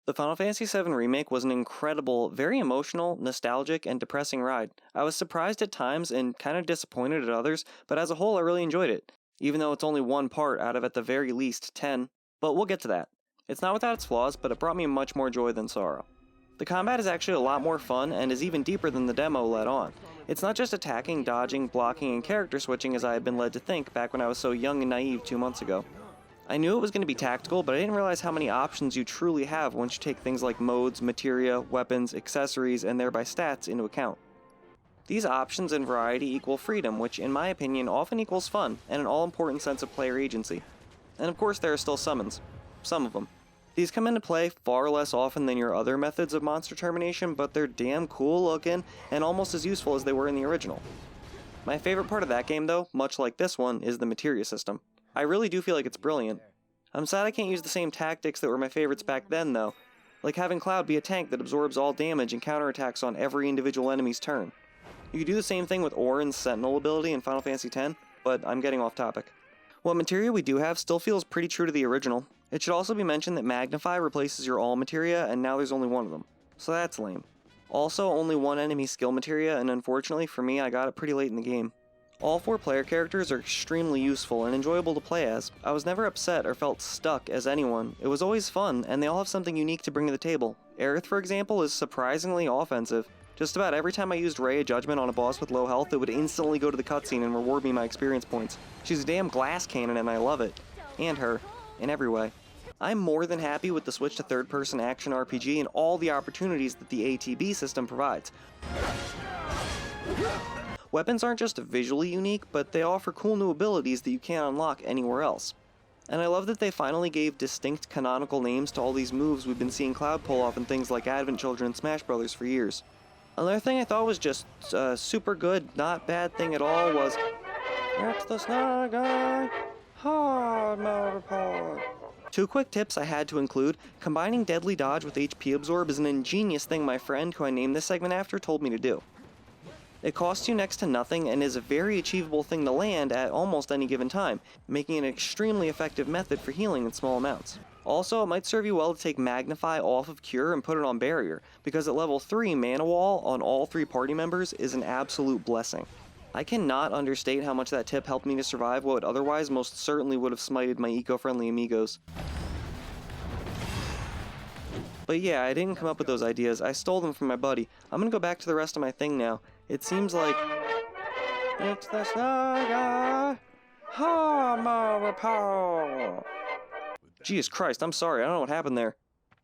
The Final Fantasy VII Remake was an incredible, very emotional, nostalgic, and depressing ride. I was surprised at times and kind of disappointed at others, but as a whole I really enjoyed it, even though it's only one part out of at the very least 10, but we'll get to that. It's not without its flaws, but it brought me much more joy than sorrow. The combat is actually a lot more fun and is even deeper than the demo let on. It's not just attacking, dodging, blocking, and character switching as I had been led to think back when I was so young and naive 2 months ago. I knew it was going to be tactical, but I didn't realize how many options you truly have once you take things like modes, materia, weapons, accessories, and thereby stats into account. These options and variety equal freedom, which in my opinion often equals fun and an all-important sense of player agency. And of course there are still summons. Some of them. These come into play far less often than your other methods of monster termination, but they're damn cool looking and almost as useful as they were in the original. My favorite part of that game though, much like this one, is the materia system. I really do feel like it's brilliant. I'm sad I can't use the same tactics that were my favorites back then though, like having Cloud be a tank that absorbs all damage and counterattacks on every individual enemy's turn. You could do the same thing with Auron's Sentinel ability in Final Fantasy X, but I'm getting off topic. What materia we do have still feels pretty true to the original. It should also be mentioned that Magnify replaces your all materia and now there's only one of them, so that's lame. Also, only one enemy skill materia, and unfortunately for me I got it pretty late in the game. All 4 player characters are extremely useful and enjoyable to play as. I was never upset or felt stuck as anyone. It was always fun, and they all have something unique to bring to the table. Aerith, for example, is surprisingly offensive. Just about every time I used Ray of Judgment on a boss with low health, it would instantly go to the cutscene and reward me my experience points. She's a damn glass cannon and I love it. And her. In every way. I'm more than happy with the switch to third-person action RPG and all the opportunities that the ATB system provides. Weapons aren't just visually unique, but they offer cool new abilities that you can't unlock anywhere else. And I love that they finally gave distinct canonical names to all these moves we've been seeing Cloud pull off in things like Advent Children and Smash Bros. For years. Another thing I thought was just super good, not bad thing at all was... It's the Snow Guy! Hard mode report! 2 quick tips I had to include. Combining Deadly Dodge with HP Absorb is an ingenious thing my friend, who I named this segment after, told me to do. It costs you next to nothing and is a very achievable thing to land at almost any given time, making it an extremely effective method for healing in small amounts. Also, it might serve you well to take Magnify off of Cure and put it on Barrier, because at level 3, Mana Wall on all 3 party members is an absolute blessing. I cannot understate how much that tip helped me to survive what otherwise most certainly would have smited my eco-friendly amigos. But yeah, I didn't come up with those ideas, I stole them from my buddy. I'm gonna go back to the rest of my thing now. It seems like... It's the Snow Guy! Hammer report! Jesus Christ, I'm sorry, I don't know what happened there. It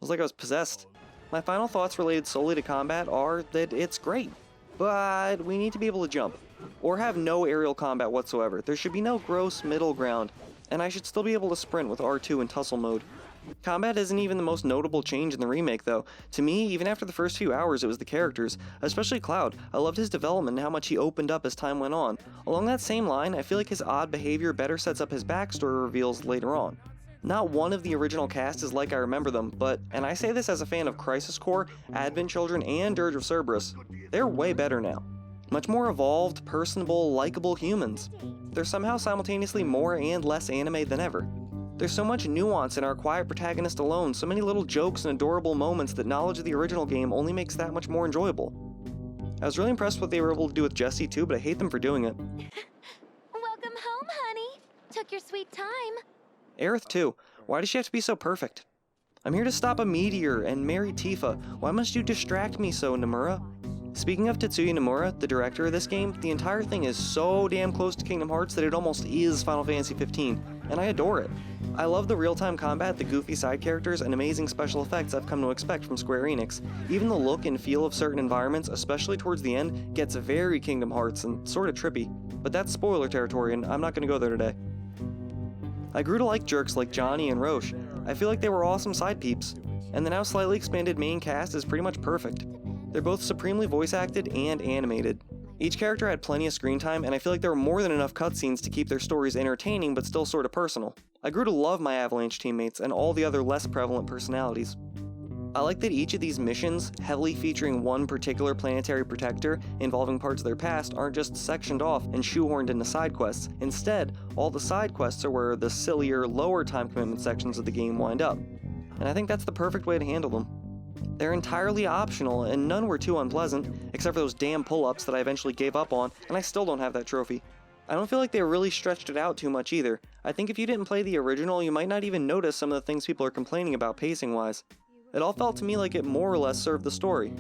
was like I was possessed. My final thoughts related solely to combat are that it's great, but we need to be able to jump. Or have no aerial combat whatsoever. There should be no gross middle ground, and I should still be able to sprint with R2 in tussle mode. Combat isn't even the most notable change in the remake though. To me, even after the first few hours, it was the characters, especially Cloud. I loved his development and how much he opened up as time went on. Along that same line, I feel like his odd behavior better sets up his backstory reveals later on. Not one of the original cast is like I remember them, but, and I say this as a fan of Crisis Core, Advent Children, and Dirge of Cerberus, they're way better now. Much more evolved, personable, likable humans. They're somehow simultaneously more and less anime than ever. There's so much nuance in our quiet protagonist alone, so many little jokes and adorable moments that knowledge of the original game only makes that much more enjoyable. I was really impressed with what they were able to do with Jessie too, but I hate them for doing it. Welcome home, honey. Took your sweet time. Aerith too. Why does she have to be so perfect? I'm here to stop a meteor and marry Tifa. Why must you distract me so, Nomura? Speaking of Tetsuya Nomura, the director of this game, the entire thing is so damn close to Kingdom Hearts that it almost is Final Fantasy XV, and I adore it. I love the real-time combat, the goofy side characters, and amazing special effects I've come to expect from Square Enix. Even the look and feel of certain environments, especially towards the end, gets very Kingdom Hearts and sorta trippy. But that's spoiler territory, and I'm not gonna go there today. I grew to like jerks like Johnny and Roche. I feel like they were awesome side peeps. And the now slightly expanded main cast is pretty much perfect. They're both supremely voice acted and animated. Each character had plenty of screen time, and I feel like there were more than enough cutscenes to keep their stories entertaining but still sorta personal. I grew to love my Avalanche teammates and all the other less prevalent personalities. I like that each of these missions, heavily featuring one particular planetary protector involving parts of their past, aren't just sectioned off and shoehorned into side quests. Instead, all the side quests are where the sillier, lower time commitment sections of the game wind up. and I think that's the perfect way to handle them. They're entirely optional, and none were too unpleasant, except for those damn pull-ups that I eventually gave up on, and I still don't have that trophy. I don't feel like they really stretched it out too much either. I think if you didn't play the original, you might not even notice some of the things people are complaining about pacing-wise. It all felt to me like it more or less served the story.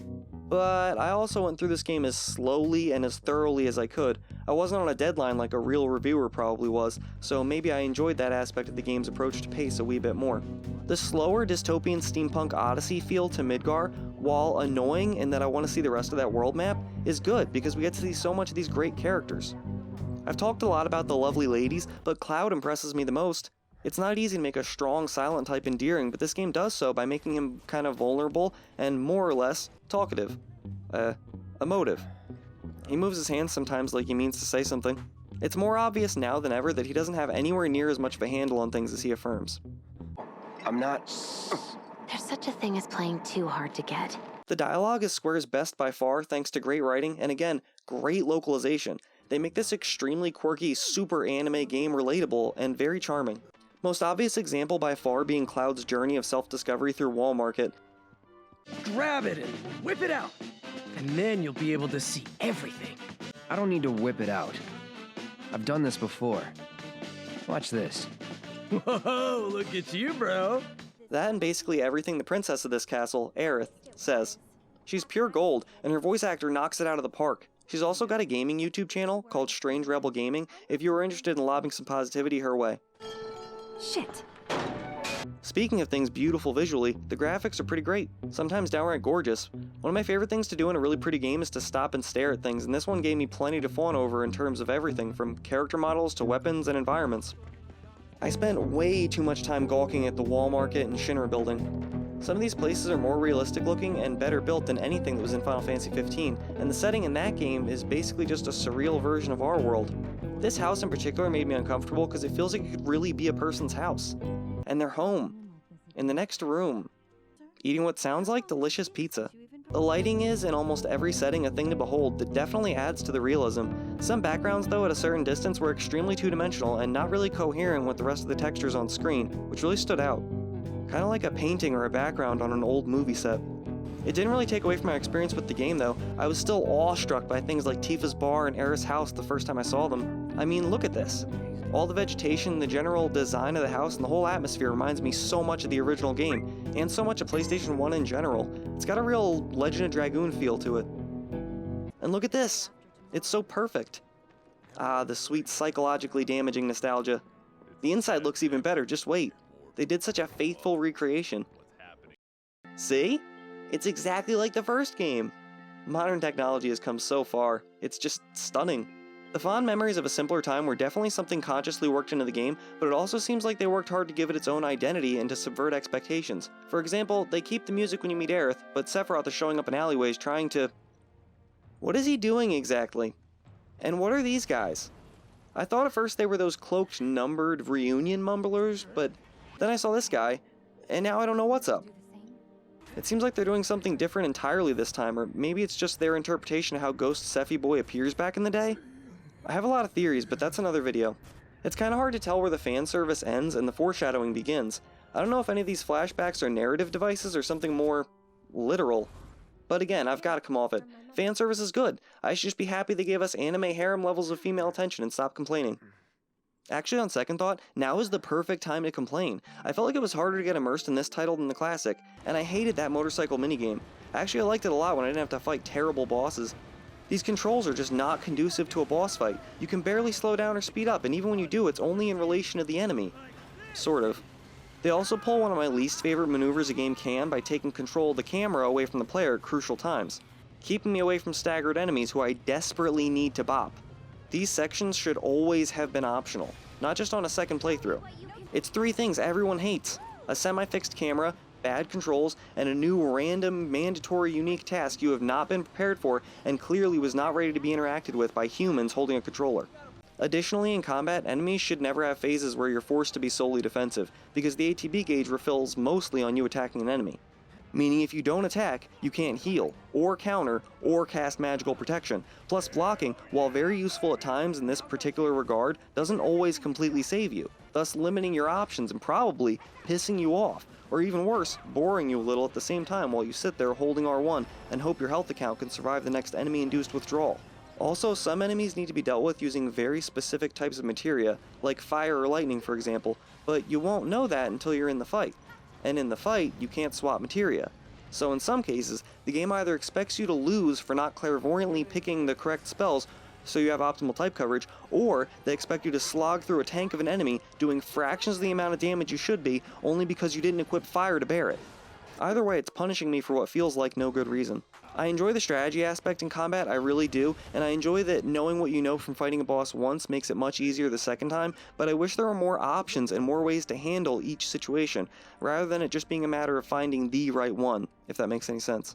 But I also went through this game as slowly and as thoroughly as I could. I wasn't on a deadline like a real reviewer probably was, so maybe I enjoyed that aspect of the game's approach to pace a wee bit more. The slower dystopian steampunk odyssey feel to Midgar, while annoying in that I want to see the rest of that world map, is good because we get to see so much of these great characters. I've talked a lot about the lovely ladies, but Cloud impresses me the most. It's not easy to make a strong silent type endearing, but this game does so by making him kind of vulnerable and more or less talkative. Emotive. He moves his hands sometimes like he means to say something. It's more obvious now than ever that he doesn't have anywhere near as much of a handle on things as he affirms. I'm not... There's such a thing as playing too hard to get. The dialogue is Square's best by far thanks to great writing and again, great localization. They make this extremely quirky, super anime game relatable and very charming. Most obvious example by far being Cloud's journey of self-discovery through Wall Market. Grab it and whip it out. And then you'll be able to see everything. I don't need to whip it out. I've done this before. Watch this. Whoa, look at you, bro. That and basically everything the princess of this castle, Aerith, says. She's pure gold, and her voice actor knocks it out of the park. She's also got a gaming YouTube channel called Strange Rebel Gaming if you were interested in lobbing some positivity her way. Shit. Speaking of things beautiful visually, the graphics are pretty great, sometimes downright gorgeous. One of my favorite things to do in a really pretty game is to stop and stare at things, and this one gave me plenty to fawn over in terms of everything from character models to weapons and environments. I spent way too much time gawking at the Wall Market and Shinra building. Some of these places are more realistic looking and better built than anything that was in Final Fantasy XV, and the setting in that game is basically just a surreal version of our world. This house in particular made me uncomfortable because it feels like it could really be a person's house. And they're home, in the next room, eating what sounds like delicious pizza. The lighting is, in almost every setting, a thing to behold that definitely adds to the realism. Some backgrounds, though, at a certain distance were extremely two-dimensional and not really coherent with the rest of the textures on screen, which really stood out. Kinda like a painting or a background on an old movie set. It didn't really take away from my experience with the game, though. I was still awestruck by things like Tifa's bar and Aerith's house the first time I saw them. I mean, look at this. All the vegetation, the general design of the house, and the whole atmosphere reminds me so much of the original game, and so much of PlayStation 1 in general. It's got a real Legend of Dragoon feel to it. And look at this! It's so perfect. Ah, the sweet psychologically damaging nostalgia. The inside looks even better, just wait. They did such a faithful recreation. See? It's exactly like the first game. Modern technology has come so far. It's just stunning. The fond memories of a simpler time were definitely something consciously worked into the game, but it also seems like they worked hard to give it its own identity and to subvert expectations. For example, they keep the music when you meet Aerith, but Sephiroth is showing up in alleyways trying to... What is he doing exactly? And what are these guys? I thought at first they were those cloaked, numbered reunion mumblers, but then I saw this guy, and now I don't know what's up. It seems like they're doing something different entirely this time, or maybe it's just their interpretation of how Ghost Sephi Boy appears back in the day? I have a lot of theories, but that's another video. It's kinda hard to tell where the fan service ends and the foreshadowing begins. I don't know if any of these flashbacks are narrative devices or something more... literal. But again, I've gotta come off it. Fan service is good. I should just be happy they gave us anime harem levels of female attention and stop complaining. Actually, on second thought, now is the perfect time to complain. I felt like it was harder to get immersed in this title than the classic, and I hated that motorcycle minigame. Actually, I liked it a lot when I didn't have to fight terrible bosses. These controls are just not conducive to a boss fight. You can barely slow down or speed up, and even when you do, it's only in relation to the enemy. Sort of. They also pull one of my least favorite maneuvers a game can by taking control of the camera away from the player at crucial times, keeping me away from staggered enemies who I desperately need to bop. These sections should always have been optional, not just on a second playthrough. It's three things everyone hates: a semi-fixed camera, bad controls, and a new random, mandatory, unique task you have not been prepared for and clearly was not ready to be interacted with by humans holding a controller. Additionally, in combat, enemies should never have phases where you're forced to be solely defensive, because the ATB gauge refills mostly on you attacking an enemy. meaning if you don't attack, you can't heal, or counter, or cast magical protection. Plus blocking, while very useful at times in this particular regard, doesn't always completely save you, thus limiting your options and probably pissing you off, or even worse, boring you a little at the same time while you sit there holding R1 and hope your health account can survive the next enemy-induced withdrawal. Also, some enemies need to be dealt with using very specific types of materia, like fire or lightning for example, but you won't know that until you're in the fight. And in the fight, you can't swap materia. So in some cases, the game either expects you to lose for not clairvoyantly picking the correct spells so you have optimal type coverage, or they expect you to slog through a tank of an enemy doing fractions of the amount of damage you should be only because you didn't equip fire to bear it. Either way, it's punishing me for what feels like no good reason. I enjoy the strategy aspect in combat, I really do, and I enjoy that knowing what you know from fighting a boss once makes it much easier the second time, but I wish there were more options and more ways to handle each situation, rather than it just being a matter of finding the right one, if that makes any sense.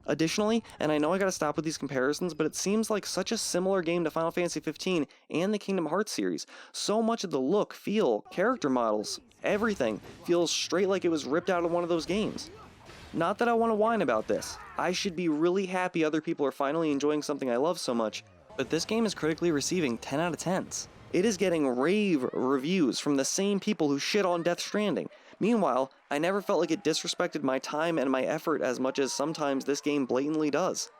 Additionally, and I know I gotta stop with these comparisons, but it seems like such a similar game to Final Fantasy XV and the Kingdom Hearts series. So much of the look, feel, character models, everything feels straight like it was ripped out of one of those games. Not that I want to whine about this. I should be really happy other people are finally enjoying something I love so much, but this game is critically receiving 10 out of 10s. It is getting rave reviews from the same people who shit on Death Stranding. Meanwhile, I never felt like it disrespected my time and my effort as much as sometimes this game blatantly does.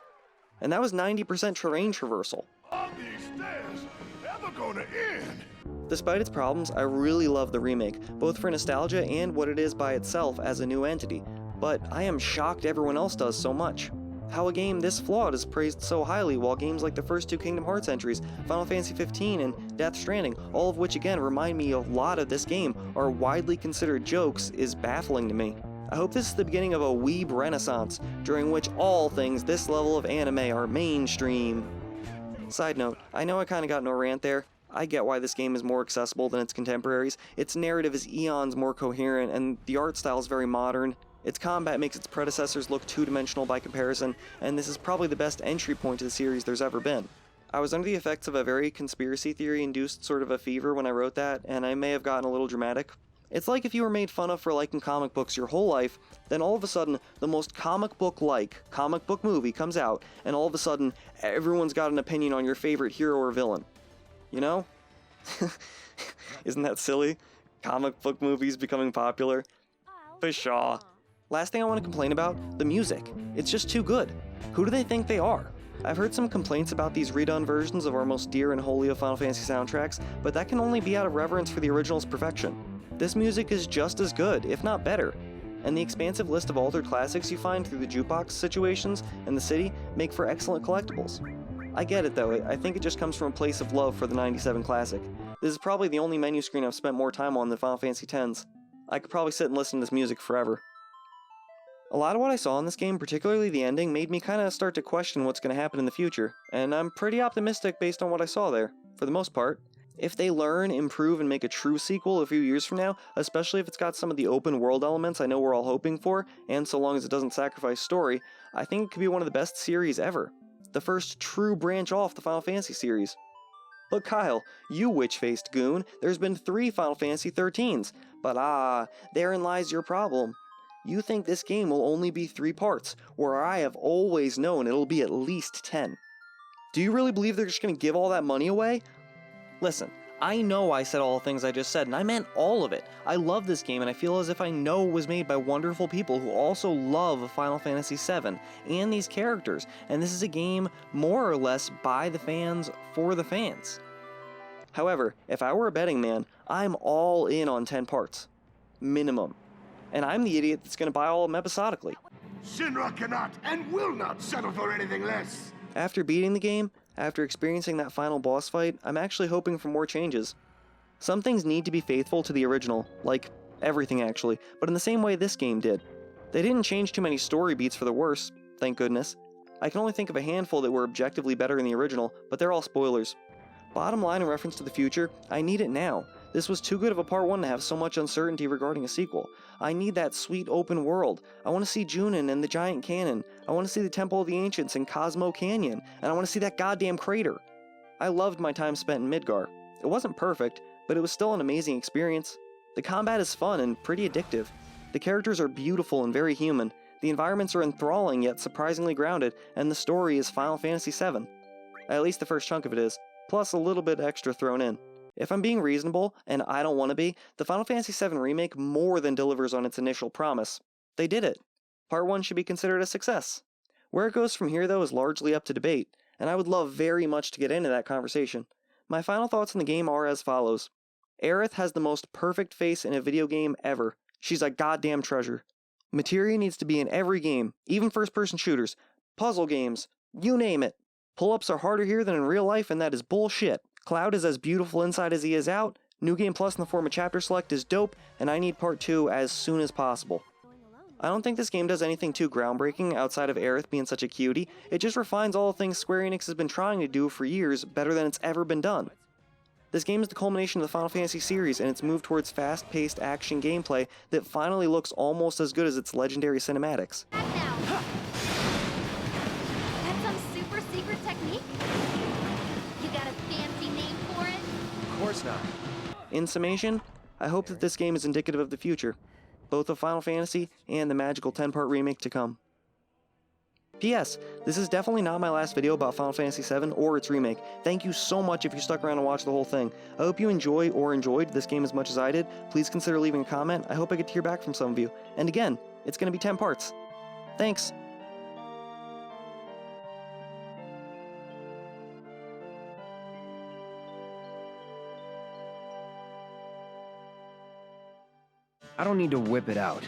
And that was 90% terrain traversal. Are these stairs ever gonna end? Despite its problems, I really love the remake, both for nostalgia and what it is by itself as a new entity. But I am shocked everyone else does so much. How a game this flawed is praised so highly while games like the first two Kingdom Hearts entries, Final Fantasy XV and Death Stranding, all of which again remind me a lot of this game, are widely considered jokes, is baffling to me. I hope this is the beginning of a weeb renaissance, during which all things this level of anime are mainstream. Side note, I know I kinda got no rant there. I get why this game is more accessible than its contemporaries. Its narrative is eons more coherent, and the art style is very modern. Its combat makes its predecessors look two-dimensional by comparison, and this is probably the best entry point to the series there's ever been. I was under the effects of a very conspiracy theory-induced sort of a fever when I wrote that, and I may have gotten a little dramatic. It's like if you were made fun of for liking comic books your whole life, then all of a sudden, the most comic book-like comic book movie comes out, and all of a sudden, everyone's got an opinion on your favorite hero or villain. You know? Isn't that silly? Comic book movies becoming popular? Pshaw. Last thing I want to complain about, the music. It's just too good. Who do they think they are? I've heard some complaints about these redone versions of our most dear and holy of Final Fantasy soundtracks, but that can only be out of reverence for the original's perfection. This music is just as good, if not better, and the expansive list of altered classics you find through the jukebox situations and the city make for excellent collectibles. I get it though, I think it just comes from a place of love for the 97 classic. This is probably the only menu screen I've spent more time on than Final Fantasy X. I could probably sit and listen to this music forever. A lot of what I saw in this game, particularly the ending, made me kinda start to question what's gonna happen in the future, and I'm pretty optimistic based on what I saw there, for the most part. If they learn, improve, and make a true sequel a few years from now, especially if it's got some of the open world elements I know we're all hoping for, and so long as it doesn't sacrifice story, I think it could be one of the best series ever. The first true branch off the Final Fantasy series. But Kyle, you witch-faced goon, there's been 3 Final Fantasy XIIIs, but therein lies your problem. You think this game will only be 3 parts, where I have always known it'll be at least 10. Do you really believe they're just gonna give all that money away? Listen, I know I said all the things I just said, and I meant all of it. I love this game, and I feel as if I know it was made by wonderful people who also love Final Fantasy VII and these characters, and this is a game more or less by the fans for the fans. However, if I were a betting man, I'm all in on 10 parts. Minimum. And I'm the idiot that's going to buy all of them episodically. Shinra cannot and will not settle for anything less. After beating the game, after experiencing that final boss fight, I'm actually hoping for more changes. Some things need to be faithful to the original, like everything actually, but in the same way this game did. They didn't change too many story beats for the worse, thank goodness. I can only think of a handful that were objectively better in the original, but they're all spoilers. Bottom line in reference to the future, I need it now. This was too good of a part 1 to have so much uncertainty regarding a sequel. I need that sweet open world. I want to see Junin and the Giant Cannon. I want to see the Temple of the Ancients and Cosmo Canyon. And I want to see that goddamn crater. I loved my time spent in Midgar. It wasn't perfect, but it was still an amazing experience. The combat is fun and pretty addictive. The characters are beautiful and very human. The environments are enthralling yet surprisingly grounded, and the story is Final Fantasy VII. At least the first chunk of it is, plus a little bit extra thrown in. If I'm being reasonable, and I don't want to be, the Final Fantasy VII Remake more than delivers on its initial promise. They did it. Part 1 should be considered a success. Where it goes from here, though, is largely up to debate, and I would love very much to get into that conversation. My final thoughts on the game are as follows. Aerith has the most perfect face in a video game ever. She's a goddamn treasure. Materia needs to be in every game, even first-person shooters, puzzle games, you name it. Pull-ups are harder here than in real life, and that is bullshit. Cloud is as beautiful inside as he is out, New Game Plus in the form of Chapter Select is dope, and I need Part 2 as soon as possible. I don't think this game does anything too groundbreaking outside of Aerith being such a cutie. It just refines all the things Square Enix has been trying to do for years better than it's ever been done. This game is the culmination of the Final Fantasy series and its move towards fast-paced action gameplay that finally looks almost as good as its legendary cinematics. Back now. That's some super secret technique? You got a fancy name for it? Of course not. In summation, I hope that this game is indicative of the future, both of Final Fantasy and the magical 10-part remake to come. P.S. This is definitely not my last video about Final Fantasy VII or its remake. Thank you so much if you stuck around and watched the whole thing. I hope you enjoy or enjoyed this game as much as I did. Please consider leaving a comment. I hope I get to hear back from some of you. And again, it's going to be 10 parts. Thanks! I don't need to whip it out.